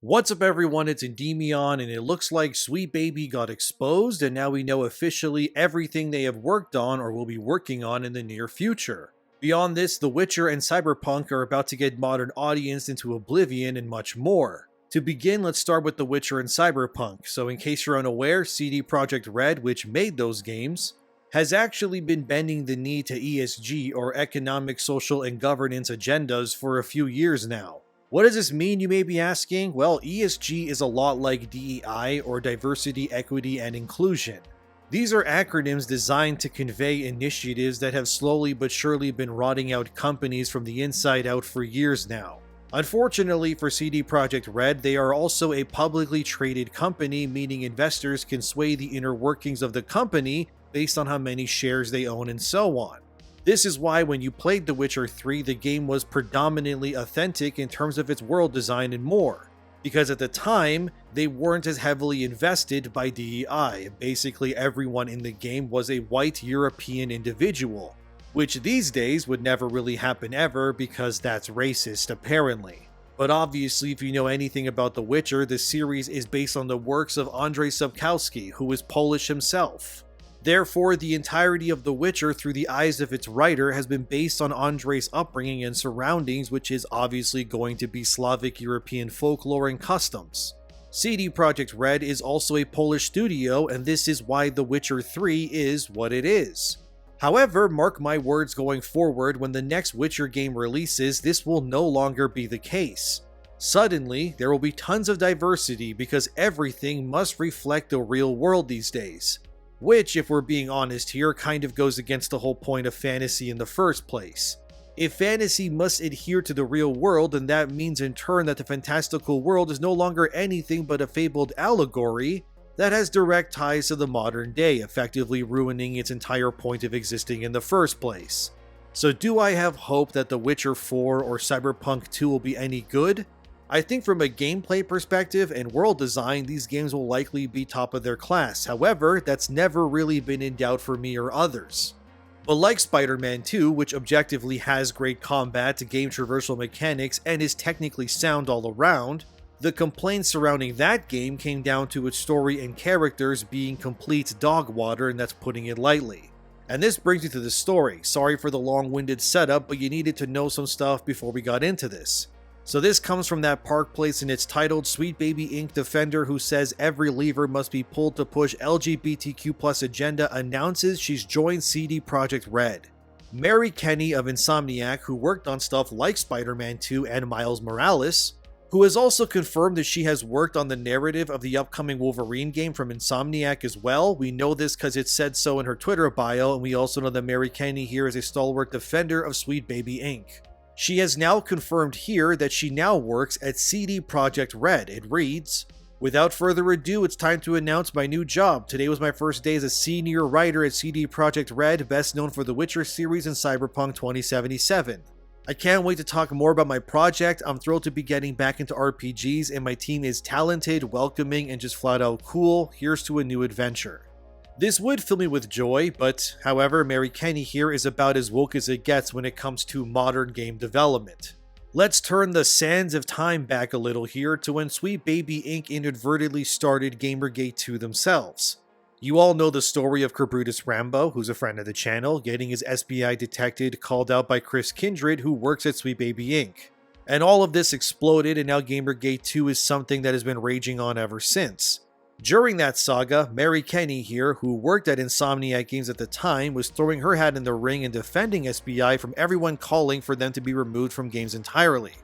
What's up everyone, it's ENDYMION, and it looks like Sweet Baby got exposed and now we know officially everything they have worked on or will be working on in the near future. Beyond this, The Witcher and Cyberpunk are about to get modern audience into oblivion and much more. To begin, let's start with The Witcher and Cyberpunk. So in case you're unaware, CD PROJEKT RED, which made those games, has actually been bending the knee to ESG or economic, social, and governance agendas for a few years now. What does this mean, you may be asking? Well, ESG is a lot like DEI or Diversity, Equity, and Inclusion. These are acronyms designed to convey initiatives that have slowly but surely been rotting out companies from the inside out for years now. Unfortunately for CD PROJEKT RED, they are also a publicly traded company, meaning investors can sway the inner workings of the company based on how many shares they own and so on. This is why when you played The Witcher 3, the game was predominantly authentic in terms of its world design and more, because at the time, they weren't as heavily invested by DEI. Basically everyone in the game was a white European individual, which these days would never really happen ever because that's racist apparently. But obviously if you know anything about The Witcher, the series is based on the works of Andrzej Sapkowski, who is Polish himself. Therefore, the entirety of The Witcher through the eyes of its writer has been based on Andrzej's upbringing and surroundings, which is obviously going to be Slavic European folklore and customs. CD PROJEKT RED is also a Polish studio, and this is why The Witcher 3 is what it is. However, mark my words going forward, when the next Witcher game releases, this will no longer be the case. Suddenly, there will be tons of diversity because everything must reflect the real world these days. Which, if we're being honest here, kind of goes against the whole point of fantasy in the first place. If fantasy must adhere to the real world, then that means in turn that the fantastical world is no longer anything but a fabled allegory that has direct ties to the modern day, effectively ruining its entire point of existing in the first place. So do I have hope that The Witcher 4 or Cyberpunk 2 will be any good? I think from a gameplay perspective and world design, these games will likely be top of their class. However, that's never really been in doubt for me or others. But like Spiderman 2, which objectively has great combat, game traversal mechanics, and is technically sound all around, the complaints surrounding that game came down to its story and characters being complete dog water, and that's putting it lightly. And this brings me to the story. Sorry for the long-winded setup, but you needed to know some stuff before we got into this. So this comes from that Park Place and it's titled Sweet Baby Inc. Defender who says every lever must be pulled to push LGBTQ+ agenda announces she's joined CD PROJEKT RED. Mary Kenny of Insomniac, who worked on stuff like Spider-Man 2 and Miles Morales, who has also confirmed that she has worked on the narrative of the upcoming Wolverine game from Insomniac as well. We know this because it said so in her Twitter bio, and we also know that Mary Kenny here is a stalwart defender of Sweet Baby Inc. She has now confirmed here that she now works at CD PROJEKT RED. It reads, "Without further ado, it's time to announce my new job. Today was my first day as a senior writer at CD PROJEKT RED, best known for The Witcher series and Cyberpunk 2077. I can't wait to talk more about my project. I'm thrilled to be getting back into RPGs and my team is talented, welcoming, and just flat out cool. Here's to a new adventure." This would fill me with joy, but however, Mary Kenny here is about as woke as it gets when it comes to modern game development. Let's turn the sands of time back a little here to when Sweet Baby Inc. inadvertently started Gamergate 2 themselves. You all know the story of Kerbutus Rambo, who's a friend of the channel, getting his SBI detected, called out by Chris Kindred, who works at Sweet Baby Inc. And all of this exploded, and now Gamergate 2 is something that has been raging on ever since. During that saga, Mary Kenny here, who worked at Insomniac Games at the time, was throwing her hat in the ring and defending SBI from everyone calling for them to be removed from games entirely.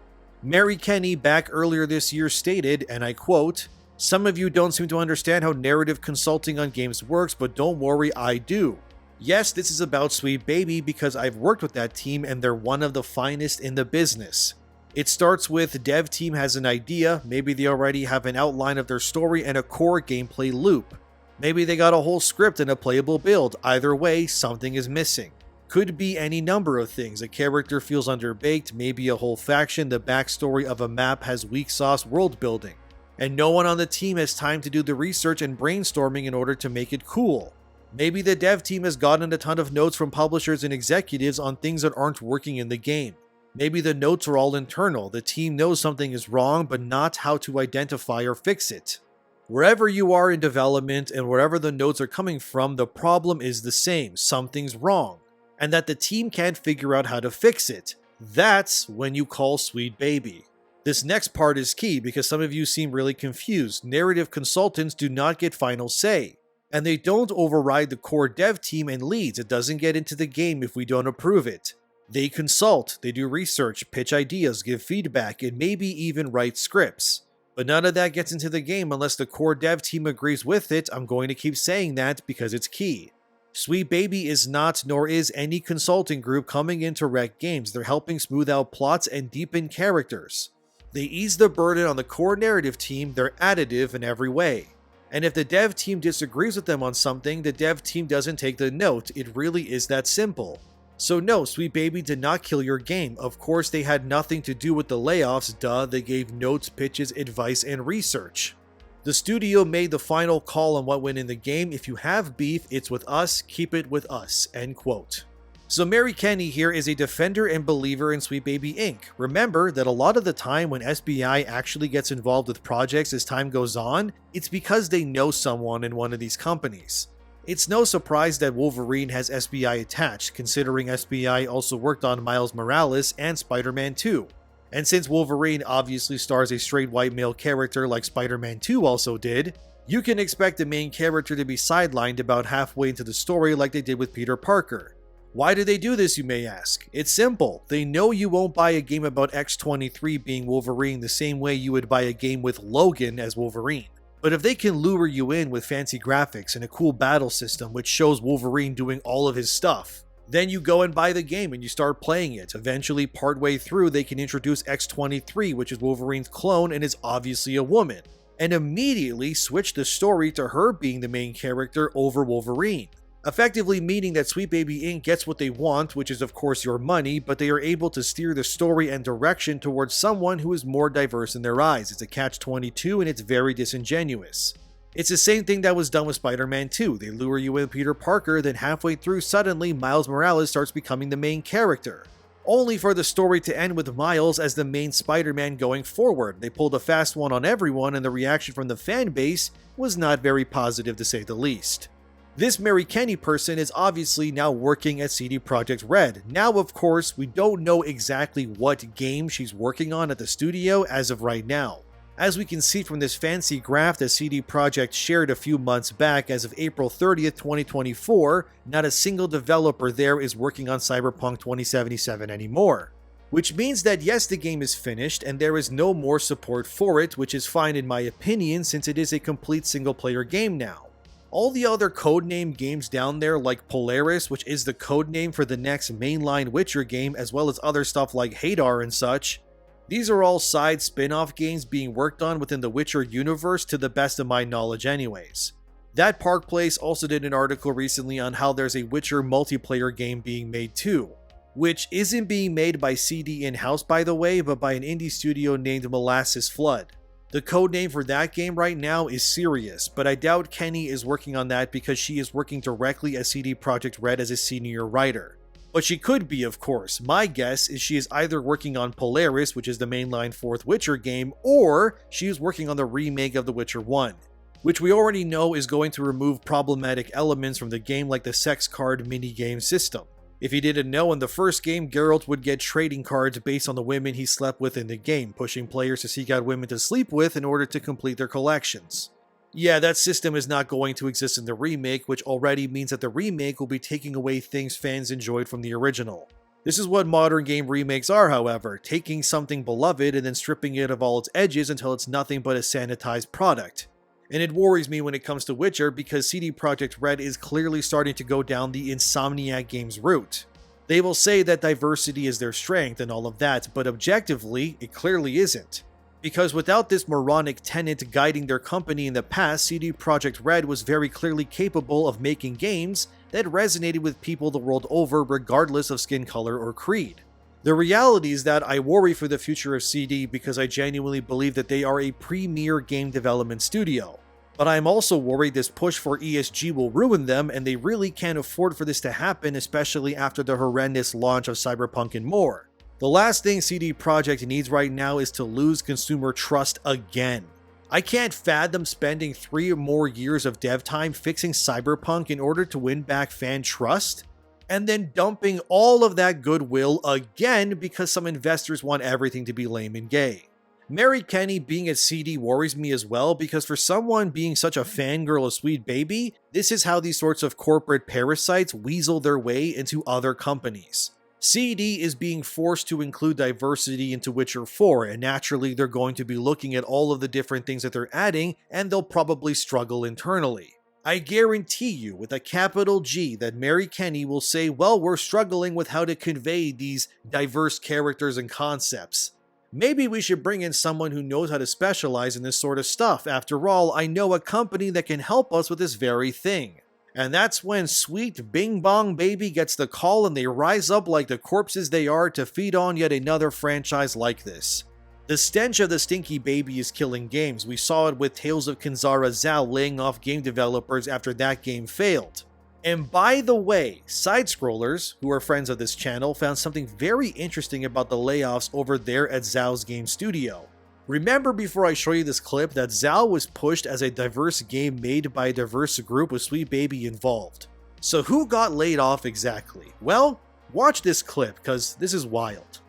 Mary Kenny back earlier this year stated, and I quote, "Some of you don't seem to understand how narrative consulting on games works, but don't worry, I do. Yes, this is about Sweet Baby because I've worked with that team and they're one of the finest in the business. It starts with dev team has an idea, maybe they already have an outline of their story and a core gameplay loop. Maybe they got a whole script and a playable build, either way, something is missing. Could be any number of things, a character feels underbaked, maybe a whole faction, the backstory of a map has weak sauce world building. And no one on the team has time to do the research and brainstorming in order to make it cool. Maybe the dev team has gotten a ton of notes from publishers and executives on things that aren't working in the game. Maybe the notes are all internal, the team knows something is wrong but not how to identify or fix it. Wherever you are in development and wherever the notes are coming from, the problem is the same, something's wrong, and that the team can't figure out how to fix it. That's when you call Sweet Baby. This next part is key because some of you seem really confused. Narrative consultants do not get final say, and they don't override the core dev team and leads. It doesn't get into the game if we don't approve it. They consult, they do research, pitch ideas, give feedback, and maybe even write scripts. But none of that gets into the game unless the core dev team agrees with it. I'm going to keep saying that because it's key. Sweet Baby is not, nor is any consulting group coming in to wreck games. They're helping smooth out plots and deepen characters. They ease the burden on the core narrative team. They're additive in every way. And if the dev team disagrees with them on something, the dev team doesn't take the note. It really is that simple. So no, Sweet Baby did not kill your game. Of course, they had nothing to do with the layoffs, duh, they gave notes, pitches, advice, and research. The studio made the final call on what went in the game. If you have beef, it's with us, keep it with us, end quote. So Mary Kenny here is a defender and believer in Sweet Baby Inc. Remember that a lot of the time when SBI actually gets involved with projects as time goes on, it's because they know someone in one of these companies. It's no surprise that Wolverine has SBI attached, considering SBI also worked on Miles Morales and Spider-Man 2. And since Wolverine obviously stars a straight white male character like Spider-Man 2 also did, you can expect the main character to be sidelined about halfway into the story like they did with Peter Parker. Why do they do this, you may ask? It's simple. They know you won't buy a game about X-23 being Wolverine the same way you would buy a game with Logan as Wolverine. But if they can lure you in with fancy graphics and a cool battle system which shows Wolverine doing all of his stuff, then you go and buy the game and you start playing it. Eventually, partway through, they can introduce X-23, which is Wolverine's clone and is obviously a woman, and immediately switch the story to her being the main character over Wolverine. Effectively meaning that Sweet Baby Inc. gets what they want, which is of course your money, but they are able to steer the story and direction towards someone who is more diverse in their eyes. It's a catch-22 and it's very disingenuous. It's the same thing that was done with Spider-Man 2. They lure you in Peter Parker, then halfway through suddenly Miles Morales starts becoming the main character. Only for the story to end with Miles as the main Spider-Man going forward. They pulled a fast one on everyone and the reaction from the fan base was not very positive to say the least. This Mary Kenny person is obviously now working at CD PROJEKT RED. Now, of course, we don't know exactly what game she's working on at the studio as of right now. As we can see from this fancy graph that CD PROJEKT shared a few months back, as of April 30th, 2024, not a single developer there is working on Cyberpunk 2077 anymore. Which means that yes, the game is finished and there is no more support for it, which is fine in my opinion since it is a complete single-player game now. All the other codename games down there like Polaris, which is the codename for the next mainline Witcher game, as well as other stuff like Hadar and such, these are all side spin-off games being worked on within the Witcher universe to the best of my knowledge anyways. That Park Place also did an article recently on how there's a Witcher multiplayer game being made too, which isn't being made by CD in-house by the way, but by an indie studio named Molasses Flood. The codename for that game right now is Sirius, but I doubt Kenny is working on that because she is working directly at CD PROJEKT RED as a senior writer. But she could be, of course. My guess is she is either working on Polaris, which is the mainline 4th Witcher game, or she is working on the remake of The Witcher 1, which we already know is going to remove problematic elements from the game like the sex card minigame system. If you didn't know, in the first game, Geralt would get trading cards based on the women he slept with in the game, pushing players to seek out women to sleep with in order to complete their collections. Yeah, that system is not going to exist in the remake, which already means that the remake will be taking away things fans enjoyed from the original. This is what modern game remakes are, however, taking something beloved and then stripping it of all its edges until it's nothing but a sanitized product. And it worries me when it comes to Witcher because CD PROJEKT RED is clearly starting to go down the Insomniac games route. They will say that diversity is their strength and all of that, but objectively, it clearly isn't. Because without this moronic tenet guiding their company in the past, CD PROJEKT RED was very clearly capable of making games that resonated with people the world over regardless of skin color or creed. The reality is that I worry for the future of CD because I genuinely believe that they are a premier game development studio. But I'm also worried this push for ESG will ruin them and they really can't afford for this to happen, especially after the horrendous launch of Cyberpunk and more. The last thing CD Projekt needs right now is to lose consumer trust again. I can't fathom spending 3 or more years of dev time fixing Cyberpunk in order to win back fan trust, and then dumping all of that goodwill again because some investors want everything to be lame and gay. Mary Kenny being at CD worries me as well, because for someone being such a fangirl of Sweet Baby, this is how these sorts of corporate parasites weasel their way into other companies. CD is being forced to include diversity into Witcher 4, and naturally they're going to be looking at all of the different things that they're adding, and they'll probably struggle internally. I guarantee you, with a capital G, that Mary Kenny will say, well, we're struggling with how to convey these diverse characters and concepts. Maybe we should bring in someone who knows how to specialize in this sort of stuff. After all, I know a company that can help us with this very thing. And that's when Sweet Bing Bong Baby gets the call and they rise up like the corpses they are to feed on yet another franchise like this. The stench of the stinky baby is killing games. We saw it with Tales of Kinzara Zhao laying off game developers after that game failed. And by the way, side-scrollers, who are friends of this channel, found something very interesting about the layoffs over there at Zhao's game studio. Remember before I show you this clip that Zhao was pushed as a diverse game made by a diverse group with Sweet Baby involved. So who got laid off exactly? Well, watch this clip, because this is wild.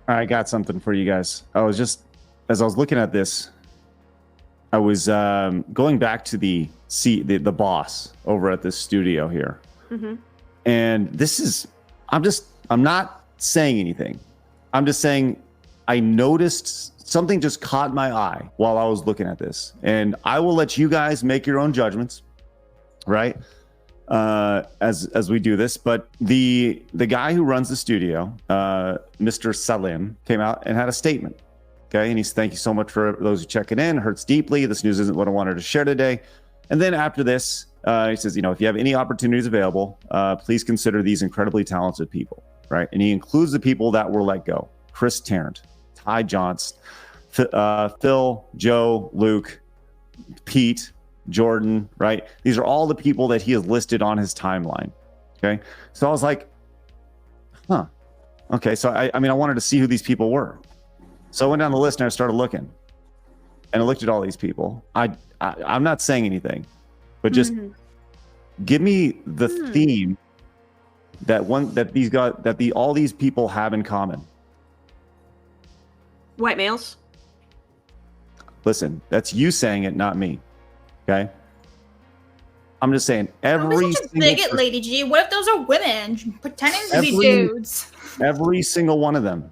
I got something for you guys. As I was looking at this, I was going back to the boss over at this studio here. Mm-hmm. And this is, I'm not saying anything. I'm just saying I noticed something just caught my eye while I was looking at this. And I will let you guys make your own judgments, right? As we do this. But the guy who runs the studio, Mr. Salim, came out and had a statement. Okay, and he's thank you so much for those who checking in. It hurts deeply. This news isn't what I wanted to share today. And then after this, he says, if you have any opportunities available, please consider these incredibly talented people, right? And he includes the people that were let go: Chris Tarrant, Ty Johnson, Phil, Joe, Luke, Pete, Jordan, right? These are all the people that he has listed on his timeline. Okay, so I was like, huh. Okay, so I wanted to see who these people were. So I went down the list and I started looking, and I looked at all these people. I'm not saying anything, but just give me the theme that all these people have in common. White males. Listen, that's you saying it, not me. Okay. I'm just saying Don't be such a bigot, Lady G. What if those are women pretending to be dudes? Every single one of them.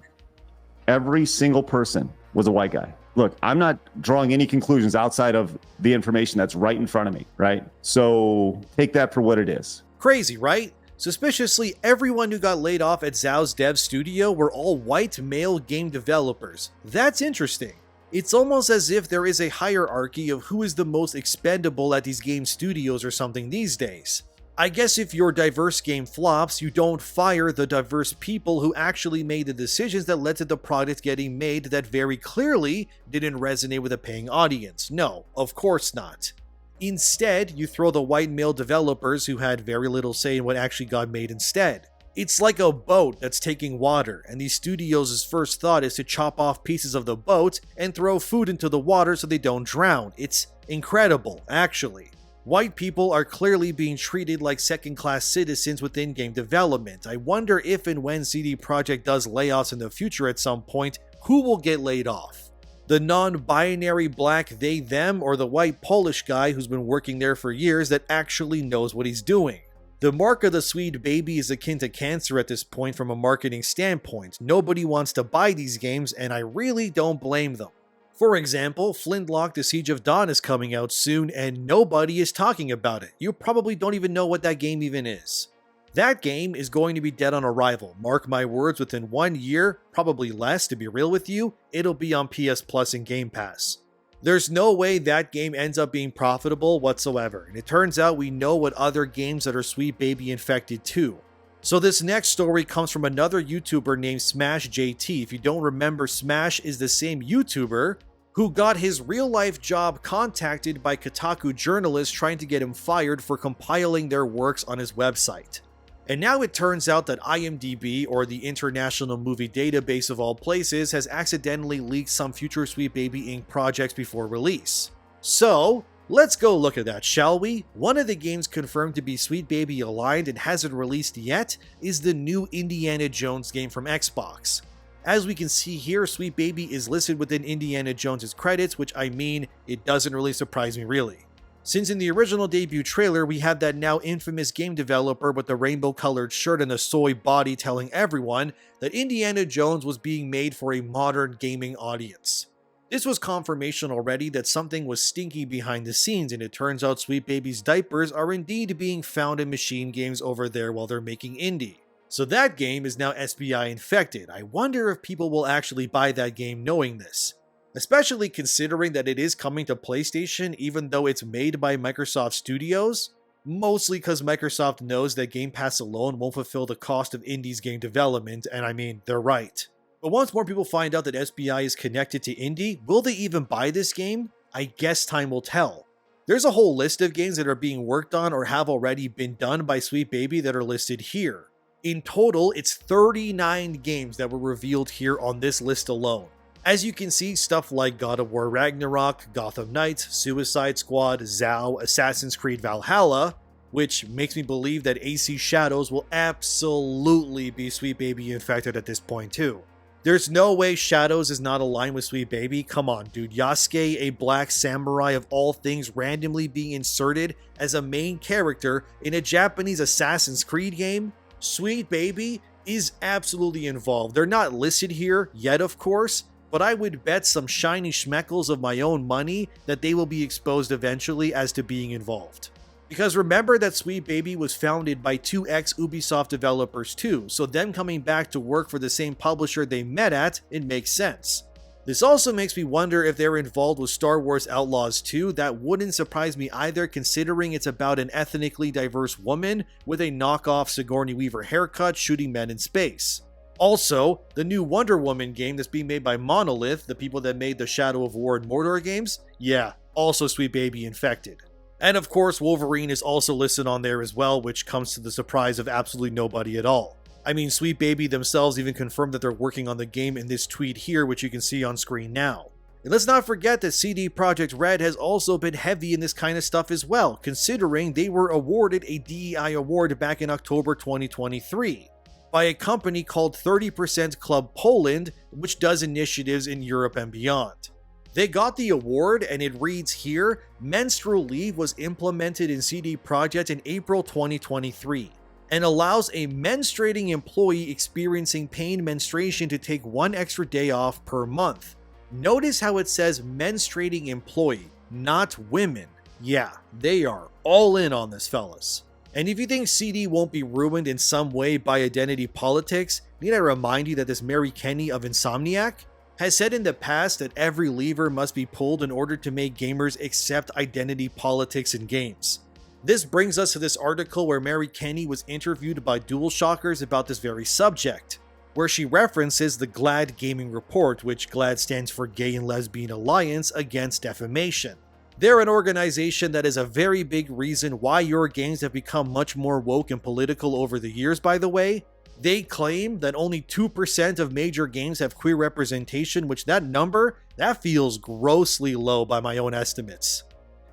Every single person was a white guy. Look, I'm not drawing any conclusions outside of the information that's right in front of me, right? So take that for what it is. Crazy, right? Suspiciously, everyone who got laid off at Zhao's dev studio were all white male game developers. That's interesting. It's almost as if there is a hierarchy of who is the most expendable at these game studios or something these days. I guess if your diverse game flops, you don't fire the diverse people who actually made the decisions that led to the product getting made that very clearly didn't resonate with a paying audience. No, of course not. Instead, you throw the white male developers who had very little say in what actually got made instead. It's like a boat that's taking water, and these studios' first thought is to chop off pieces of the boat and throw food into the water so they don't drown. It's incredible, actually. White people are clearly being treated like second-class citizens within game development. I wonder if and when CD Projekt does layoffs in the future at some point, who will get laid off? The non-binary black they-them, or the white Polish guy who's been working there for years that actually knows what he's doing? The mark of the Sweet Baby is akin to cancer at this point from a marketing standpoint. Nobody wants to buy these games, and I really don't blame them. For example, Flintlock: The Siege of Dawn is coming out soon, and nobody is talking about it. You probably don't even know what that game even is. That game is going to be dead on arrival. Mark my words, within 1 year, probably less to be real with you, it'll be on PS Plus and Game Pass. There's no way that game ends up being profitable whatsoever, and it turns out we know what other games that are Sweet Baby infected too. So this next story comes from another YouTuber named Smash JT. If you don't remember, Smash is the same YouTuber who got his real-life job contacted by Kotaku journalists trying to get him fired for compiling their works on his website. And now it turns out that IMDb, or the International Movie Database of all places, has accidentally leaked some future Sweet Baby Inc. projects before release. So, let's go look at that, shall we? One of the games confirmed to be Sweet Baby aligned and hasn't released yet is the new Indiana Jones game from Xbox. As we can see here, Sweet Baby is listed within Indiana Jones' credits, which I mean, it doesn't really surprise me really. Since in the original debut trailer, we had that now infamous game developer with the rainbow-colored shirt and the soy body telling everyone that Indiana Jones was being made for a modern gaming audience. This was confirmation already that something was stinky behind the scenes, and it turns out Sweet Baby's diapers are indeed being found in machine games over there while they're making Indy. So that game is now SBI infected. I wonder if people will actually buy that game knowing this. Especially considering that it is coming to PlayStation even though it's made by Microsoft Studios, mostly because Microsoft knows that Game Pass alone won't fulfill the cost of Indy's game development, and I mean, they're right. But once more people find out that SBI is connected to Indy, will they even buy this game? I guess time will tell. There's a whole list of games that are being worked on or have already been done by Sweet Baby that are listed here. In total, it's 39 games that were revealed here on this list alone. As you can see, stuff like God of War Ragnarok, Gotham Knights, Suicide Squad, Zao, Assassin's Creed Valhalla, which makes me believe that AC Shadows will absolutely be Sweet Baby infected at this point too. There's no way Shadows is not aligned with Sweet Baby. Come on, dude. Yasuke, a black samurai of all things, randomly being inserted as a main character in a Japanese Assassin's Creed game? Sweet Baby is absolutely involved. They're not listed here yet, of course, but I would bet some shiny schmeckles of my own money that they will be exposed eventually as to being involved. Because remember that Sweet Baby was founded by two ex-Ubisoft developers too, so them coming back to work for the same publisher they met at, it makes sense. This also makes me wonder if they're involved with Star Wars Outlaws 2. That wouldn't surprise me either, considering it's about an ethnically diverse woman with a knockoff Sigourney Weaver haircut shooting men in space. Also, the new Wonder Woman game that's being made by Monolith, the people that made the Shadow of War and Mordor games, yeah, also Sweet Baby infected. And of course, Wolverine is also listed on there as well, which comes to the surprise of absolutely nobody at all. I mean, Sweet Baby themselves even confirmed that they're working on the game in this tweet here, which you can see on screen now. And let's not forget that CD PROJEKT RED has also been heavy in this kind of stuff as well, considering they were awarded a DEI award back in October 2023. By a company called 30% Club Poland, which does initiatives in Europe and beyond. They got the award, and it reads here, menstrual leave was implemented in CD Projekt in April 2023, and allows a menstruating employee experiencing pain menstruation to take one extra day off per month. Notice how it says menstruating employee, not women. Yeah, they are all in on this, fellas. And if you think CD won't be ruined in some way by identity politics, need I remind you that this Mary Kenny of Insomniac has said in the past that every lever must be pulled in order to make gamers accept identity politics in games. This brings us to this article where Mary Kenny was interviewed by DualShockers about this very subject, where she references the GLAAD Gaming Report, which GLAAD stands for Gay and Lesbian Alliance Against Defamation. They're an organization that is a very big reason why your games have become much more woke and political over the years, by the way. They claim that only 2% of major games have queer representation, which that number, that feels grossly low by my own estimates.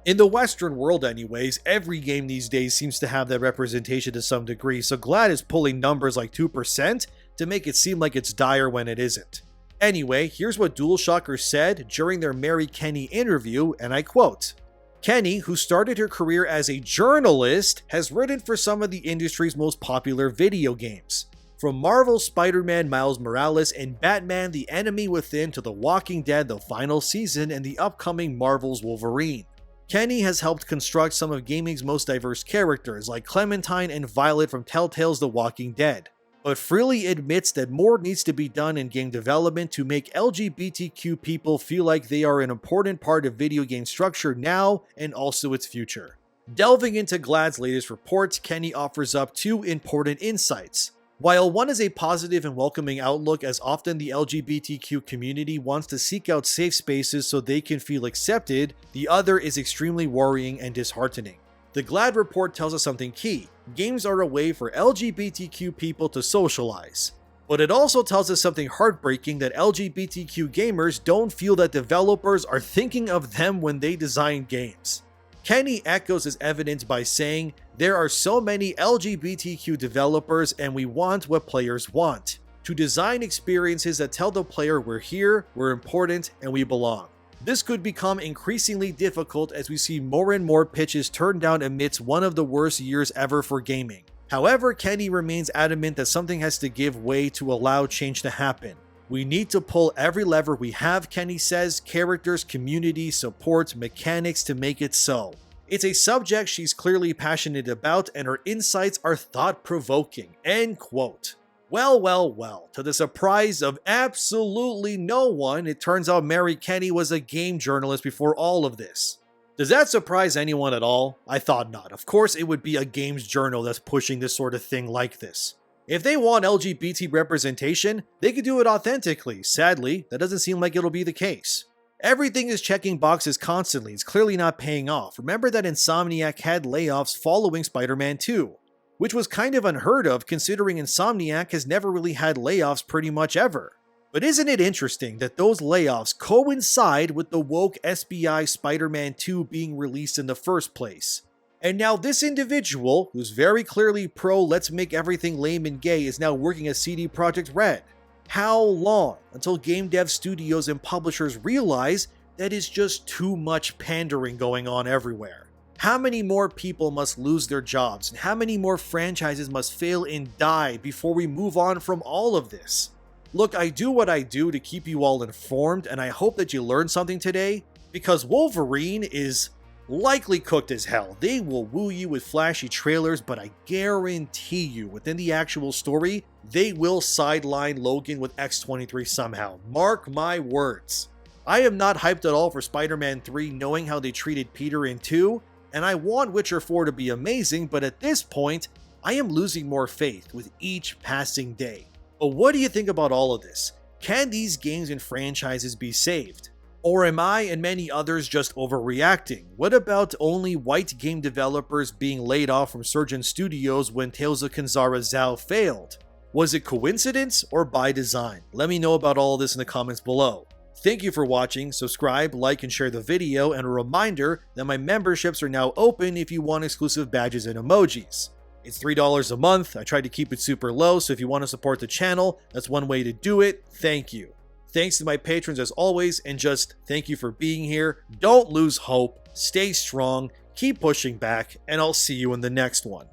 In the Western world anyways, every game these days seems to have that representation to some degree, so GLAAD is pulling numbers like 2% to make it seem like it's dire when it isn't. Anyway, here's what DualShockers said during their Mary Kenny interview, and I quote, Kenny, who started her career as a journalist, has written for some of the industry's most popular video games. From Marvel's Spiderman Miles Morales and Batman The Enemy Within to The Walking Dead The Final Season and the upcoming Marvel's Wolverine. Kenny has helped construct some of gaming's most diverse characters like Clementine and Violet from Telltale's The Walking Dead, but freely admits that more needs to be done in game development to make LGBTQ people feel like they are an important part of video game structure now and also its future. Delving into GLAAD's latest report, Kenny offers up two important insights. While one is a positive and welcoming outlook, as often the LGBTQ community wants to seek out safe spaces so they can feel accepted, the other is extremely worrying and disheartening. The GLAAD report tells us something key. games are a way for LGBTQ people to socialize. But it also tells us something heartbreaking, that LGBTQ gamers don't feel that developers are thinking of them when they design games. Kenny echoes his evidence by saying, "There are so many LGBTQ developers and we want what players want. To design experiences that tell the player we're here, we're important, and we belong." This could become increasingly difficult as we see more and more pitches turned down amidst one of the worst years ever for gaming. However, Kenny remains adamant that something has to give way to allow change to happen. "We need to pull every lever we have," Kenny says, "characters, community, support, mechanics to make it so." It's a subject she's clearly passionate about and her insights are thought-provoking. End quote. Well, to the surprise of absolutely no one, it turns out Mary Kenny was a game journalist before all of this. Does that surprise anyone at all? I thought not. Of course it would be a games journal that's pushing this sort of thing like this. If they want LGBT representation, they could do it authentically. Sadly, that doesn't seem like it'll be the case. Everything is checking boxes constantly, it's clearly not paying off. Remember that Insomniac had layoffs following Spider-Man 2. Which was kind of unheard of considering Insomniac has never really had layoffs pretty much ever. But isn't it interesting that those layoffs coincide with the woke SBI Spider-Man 2 being released in the first place? And now this individual, who's very clearly pro let's make everything lame and gay, is now working at CD PROJEKT RED. How long until game dev studios and publishers realize that it's just too much pandering going on everywhere? How many more people must lose their jobs, and how many more franchises must fail and die before we move on from all of this? Look, I do what I do to keep you all informed, and I hope that you learned something today, because Wolverine is likely cooked as hell. They will woo you with flashy trailers, but I guarantee you, within the actual story, they will sideline Logan with X-23 somehow. Mark my words. I am not hyped at all for Spider-Man 3 knowing how they treated Peter in 2, and I want Witcher 4 to be amazing, but at this point, I am losing more faith with each passing day. But what do you think about all of this? Can these games and franchises be saved? Or am I and many others just overreacting? What about only white game developers being laid off from Surgeon Studios when Tales of Kenzara Zao failed? Was it coincidence or by design? Let me know about all of this in the comments below. Thank you for watching, subscribe, like, and share the video, and a reminder that my memberships are now open if you want exclusive badges and emojis. It's $3 a month, I tried to keep it super low, so if you want to support the channel, that's one way to do it, thank you. Thanks to my patrons as always, and just thank you for being here. Don't lose hope, stay strong, keep pushing back, and I'll see you in the next one.